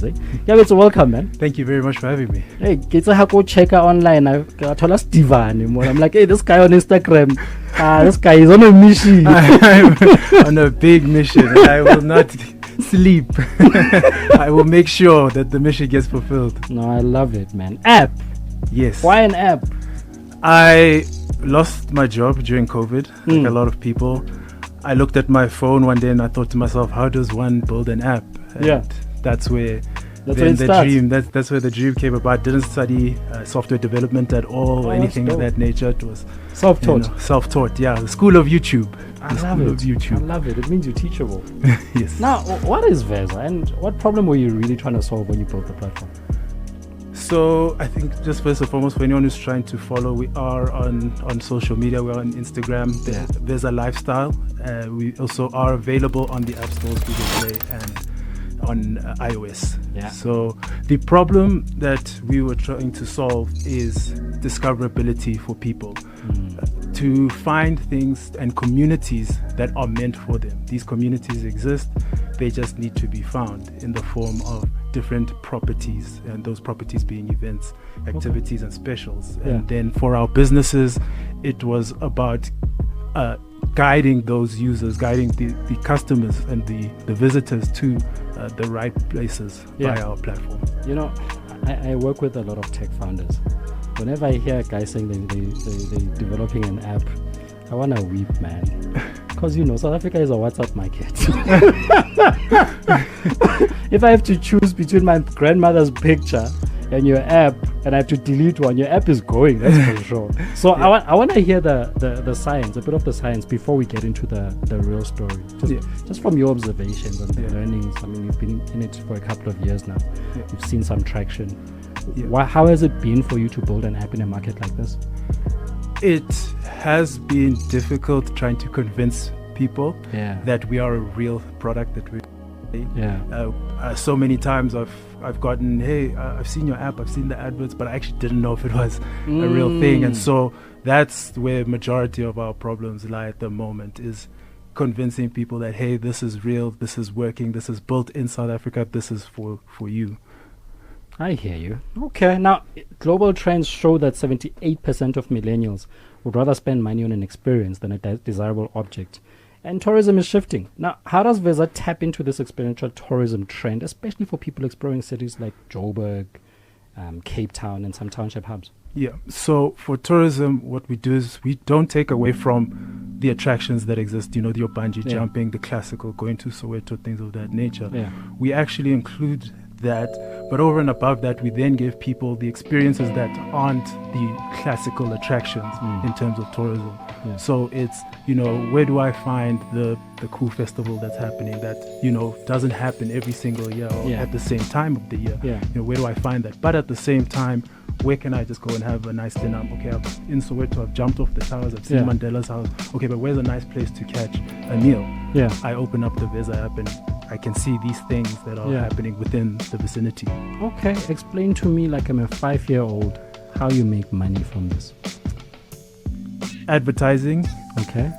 Eh? Keabetswe, welcome, man. Thank you very much for having me. Hey, get a go checker online. I told us Divan. I'm like, hey, this guy on Instagram. This guy is on a mission. I'm on a big mission. I will not sleep. I will make sure that the mission gets fulfilled. No, I love it, man. App. Yes. Why an app? I lost my job during COVID, like a lot of people. I looked at my phone one day and I thought to myself, how does one build an app? And that's where that's where the dream came about. Didn't study software development at all or anything of that nature. It was self-taught. Self-taught, yeah. The school of YouTube. I love it. It means you're teachable. Yes. Now, what is VEZA and what problem were you really trying to solve when you built the platform? So I think just first and foremost, for anyone who's trying to follow, we are on social media. We're on Instagram, VEZA Lifestyle. We also are available on the App Stores, Google Play, and on iOS. Yeah. So the problem that we were trying to solve is discoverability for people. To find things and communities that are meant for them. These communities exist, they just need to be found in the form of different properties, and those properties being events, activities, and specials. And then for our businesses, it was about guiding those users, guiding the customers and the visitors to the right places via our platform. You know, I work with a lot of tech founders. Whenever I hear a guy saying they're developing an app, I want to weep, man. Because, South Africa is a WhatsApp market. If I have to choose between my grandmother's picture and your app, and I have to delete one, your app is going, that's for sure. So I want to hear the science, a bit of the science, before we get into the real story. Just from your observations and the learnings. I mean, you've been in it for a couple of years now. You've seen some traction. How has it been for you to build an app in a market like this? It has been difficult trying to convince people that we are a real product, that we so many times I've gotten, hey, I've seen your app, I've seen the adverts, but I actually didn't know if it was a real thing. And so that's where majority of our problems lie at the moment, is convincing people that, hey, this is real, this is working, this is built in South Africa, this is for you. I hear you. Okay, now global trends show that 78% of millennials would rather spend money on an experience than a desirable object. And tourism is shifting. Now, how does VEZA tap into this experiential tourism trend, especially for people exploring cities like Joburg, Cape Town, and some township hubs? Yeah, so for tourism, what we do is we don't take away from the attractions that exist, your bungee jumping, the classical, going to Soweto, things of that nature. We actually include that, but over and above that, we then give people the experiences that aren't the classical attractions in terms of tourism. So it's, where do I find the cool festival that's happening that, doesn't happen every single year or at the same time of the year? Where do I find that? But at the same time, where can I just go and have a nice dinner? Okay, in Soweto, I've jumped off the towers, I've seen Mandela's house. Okay, but where's a nice place to catch a meal? I open up the VEZA app and I can see these things that are happening within the vicinity. Okay, explain to me, like I'm a 5-year-old, how you make money from this. Advertising. Okay.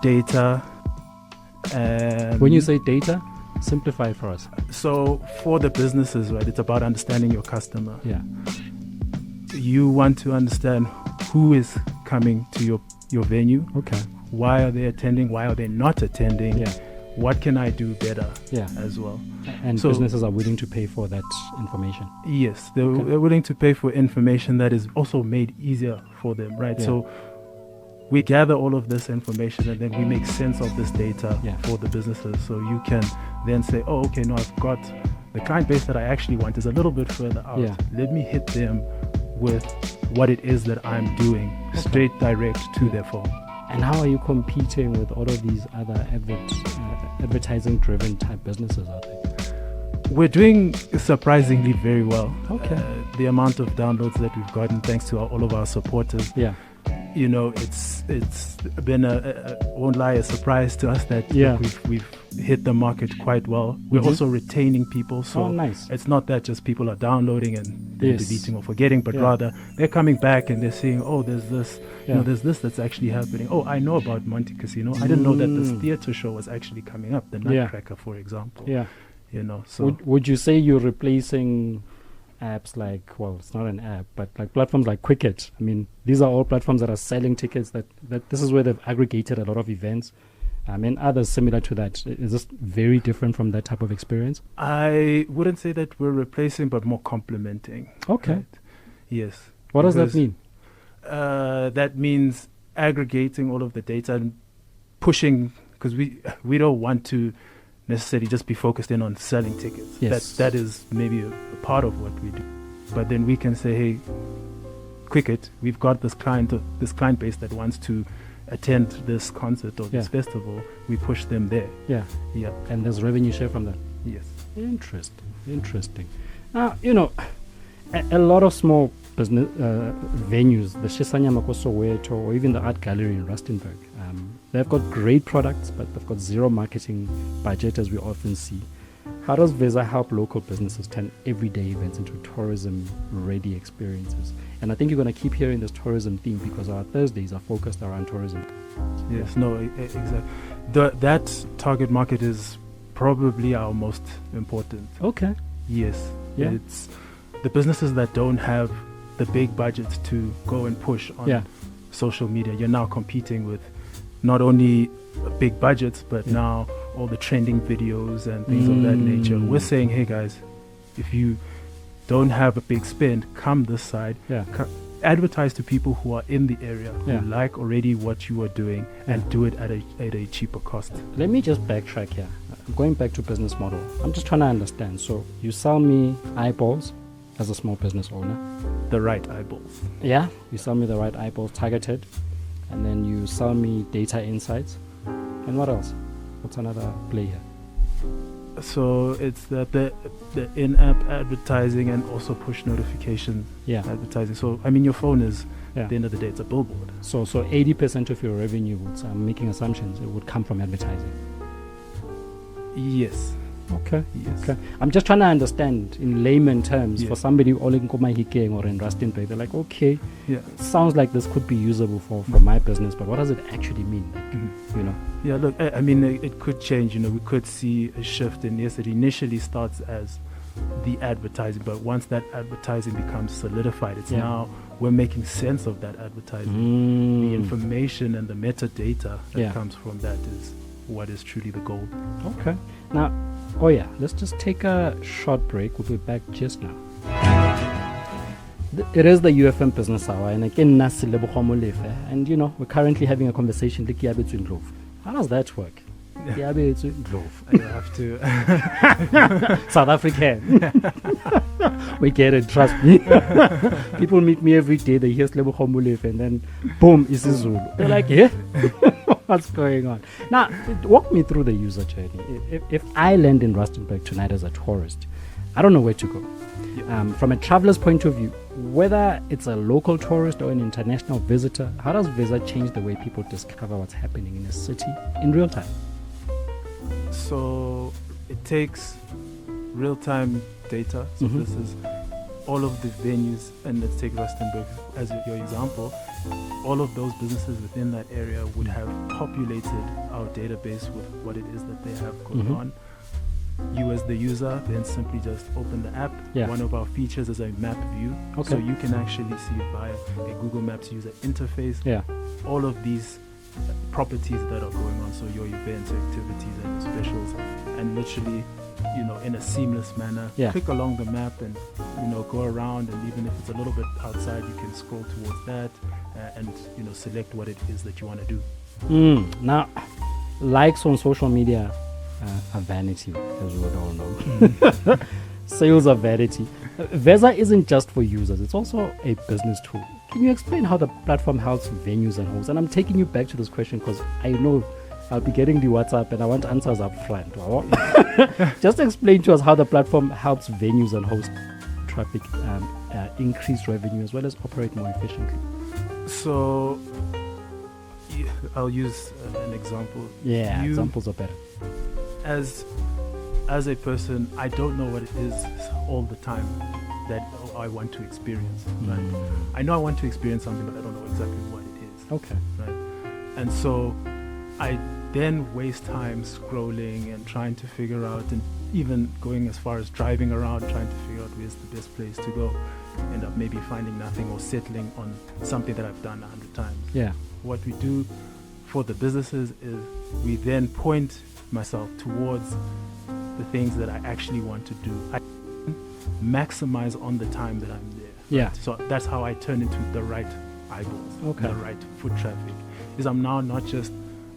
Data. And when you say data, simplify it for us. So for the businesses, right, it's about understanding your customer. You want to understand who is coming to your venue. Okay. Why are they attending? Why are they not attending? What can I do better as well? And so businesses are willing to pay for that information. Yes, they're willing to pay for information that is also made easier for them, right? So we gather all of this information and then we make sense of this data for the businesses. So you can then say, oh, okay, no, I've got the client base that I actually want is a little bit further out. Let me hit them with what it is that I'm doing, straight direct to their phone. And how are you competing with all of these other advertising-driven type businesses out there? We're doing surprisingly very well. Okay. The amount of downloads that we've gotten, thanks to all of our supporters. It's been won't lie, a surprise to us that we've hit the market quite well. We're also retaining people, so nice. It's not that just people are downloading and deleting or forgetting, but rather they're coming back and they're saying, oh, there's this, there's this that's actually happening. Oh, I know about Monte Casino. I didn't know that this theater show was actually coming up, the Nutcracker, for example. So would you say you're replacing apps like, well, it's not an app, but like platforms like Quicket? I mean, these are all platforms that are selling tickets, that this is where they've aggregated a lot of events. And others similar to that. Is this very different from that type of experience? I wouldn't say that we're replacing, but more complementing. Okay. Right? Yes. What does that mean? That means aggregating all of the data and pushing, because we don't want to necessarily just be focused in on selling tickets. Yes. That is maybe a part of what we do. But then we can say, hey, Quicket, we've got this client base that wants to attend this concert or this festival. We push them there. Yeah. And there's revenue share from that. Yes. Interesting. Now, a lot of small business venues, the Shisanyama Soweto or even the Art Gallery in Rustenburg, they've got great products, but they've got zero marketing budget, as we often see. How does VEZA help local businesses turn everyday events into tourism-ready experiences? And I think you're going to keep hearing this tourism theme because our Thursdays are focused around tourism. Yes, no, exactly. That target market is probably our most important. Okay. Yes. Yeah. It's the businesses that don't have the big budgets to go and push on social media. You're now competing with not only big budgets, but now all the trending videos and things of that nature. We're saying, hey guys, if you don't have a big spend, come this side. Advertise to people who are in the area, who like already what you are doing, and do it at a cheaper cost. Let me just backtrack here. I'm going back to business model. I'm just trying to understand. So you sell me eyeballs as a small business owner. The right eyeballs. Yeah, you sell me the right eyeballs targeted, and then you sell me data insights. And what else? What's another play here? So it's the in-app advertising and also push notification advertising. So I mean, your phone is at the end of the day, it's a billboard. So 80% of your revenue, I'm making assumptions, it would come from advertising. Yes. Okay. Yes. Okay. I'm just trying to understand in layman terms for somebody all in Komahikeng or in Rustenburg. They're like, okay, sounds like this could be usable for my business, but what does it actually mean? Like, Yeah, look, I mean, it could change. We could see a shift in yes, it initially starts as the advertising, but once that advertising becomes solidified, it's now we're making sense of that advertising. The information and the metadata that comes from that is what is truly the goal. Okay. Now, let's just take a short break. We'll be back just now. It is the UFM Business Hour, and again, and we're currently having a conversation with Keabetswe. How does that work? Keabetswe. You have to. South African. We get it, trust me. People meet me every day, they hear Slebokhomulef, and then boom, isiZulu. They're like, what's going on? Now, walk me through the user journey. If I land in Rustenburg tonight as a tourist, I don't know where to go. From a traveler's point of view, whether it's a local tourist or an international visitor, how does VEZA change the way people discover what's happening in a city in real time? So it takes real-time data. So this is all of the venues, and let's take Rustenburg as your example. All of those businesses within that area would have populated our database with what it is that they have going on. You as the user then simply just open the app. One of our features is a map view. So you can actually see via a Google Maps user interface all of these properties that are going on. So your events, your activities, and your specials, and literally, in a seamless manner, click along the map and go around, and even if it's a little bit outside, you can scroll towards that and select what it is that you want to do. Now, likes on social media are vanity, as we would all know. Sales are vanity. VEZA isn't just for users, it's also a business tool. Can you explain how the platform helps venues and hosts? And I'm taking you back to this question because I know I'll be getting the WhatsApp and I want answers up front. Just explain to us how the platform helps venues and host traffic increase revenue as well as operate more efficiently. So I'll use an example. Examples are better. As a person, I don't know what it is all the time that I want to experience. Right? I know I want to experience something, but I don't know exactly what it is. Okay. Right? And so I then waste time scrolling and trying to figure out and even going as far as driving around trying to figure out where's the best place to go, end up maybe finding nothing or settling on something that I've done 100 times. Yeah. What we do for the businesses is we then point myself towards the things that I actually want to do. I maximize on the time that I'm there. Yeah. Right? So that's how I turn into the right eyeballs, Okay. the right foot traffic. Is I'm now not just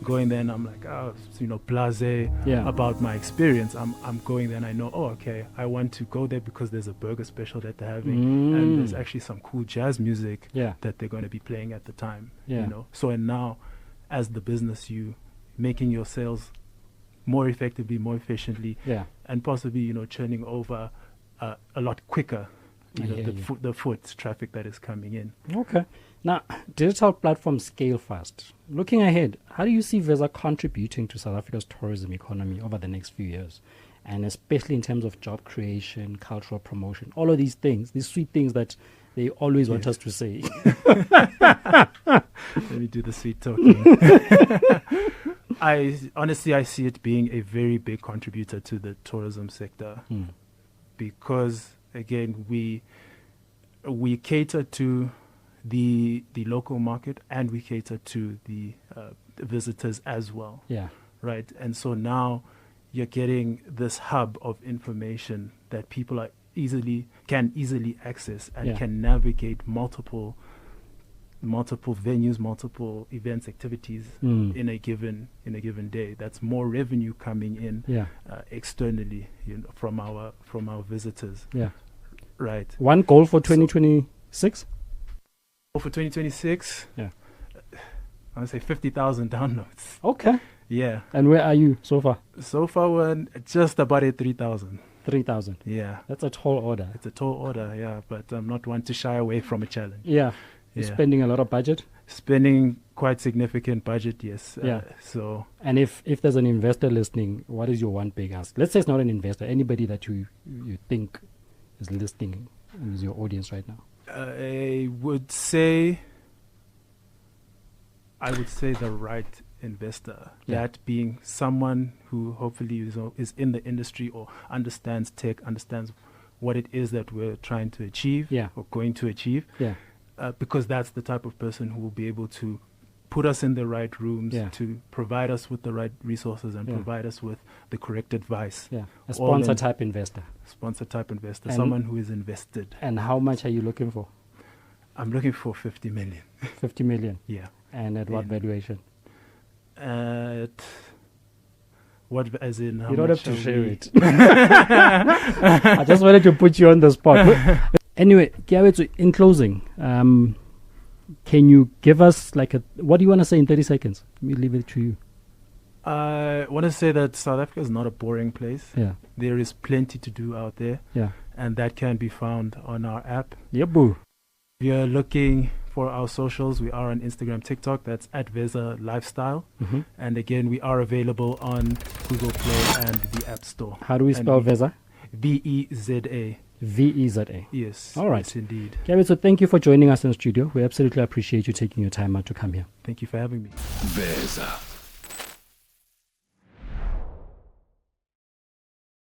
going there and I'm like, blasé about my experience. I'm going there and I know, okay, I want to go there because there's a burger special that they're having, and there's actually some cool jazz music that they're going to be playing at the time. Yeah. You know. So and now, as the business, you making your sales more effectively, more efficiently, and possibly churning over a lot quicker. The foot traffic that is coming in. Okay. Now, digital platforms scale fast. Looking ahead, how do you see VEZA contributing to South Africa's tourism economy over the next few years? And especially in terms of job creation, cultural promotion, all of these things, these sweet things that they always want us to say. Let me do the sweet talking. I see it being a very big contributor to the tourism sector because, again, we cater to the local market and we cater to the visitors as well. Yeah. Right. And so now you're getting this hub of information that people can easily access and can navigate multiple venues, multiple events, activities in a given day. That's more revenue coming in externally, from our visitors. Yeah. Right. One goal for 2026? For 2026, I would say 50,000 downloads. Okay. Yeah. And where are you so far? So far, we're just about at 3,000. 3,000. Yeah. That's a tall order. It's a tall order, yeah. But I'm not one to shy away from a challenge. Yeah. You're spending a lot of budget? Spending quite significant budget, yes. And if there's an investor listening, what is your one big ask? Let's say it's not an investor. Anybody that you think is listening is your audience right now. I would say the right investor. That being someone who hopefully is in the industry or understands tech, understands what it is that we're trying to achieve or going to achieve. Yeah. Because that's the type of person who will be able to put us in the right rooms, to provide us with the right resources and provide us with the correct advice. Yeah. A sponsor type investor. Someone who is invested. And how much are you looking for? I'm looking for 50 million. 50 million? Yeah. And at what valuation? At what, as in how you don't much have to share it. I just wanted to put you on the spot. Anyway, Keabetswe, in closing, can you give us what do you want to say in 30 seconds? Let me leave it to you. I want to say that South Africa is not a boring place. Yeah. There is plenty to do out there. Yeah. And that can be found on our app. Yep, boo. If you're looking for our socials, we are on Instagram, TikTok. That's at VEZA Lifestyle. Mm-hmm. And again, we are available on Google Play and the App Store. How do we spell VEZA? VEZA. VEZA. Yes. All right. Yes, indeed. Keabetswe, so thank you for joining us in the studio. We absolutely appreciate you taking your time out to come here. Thank you for having me. VEZA.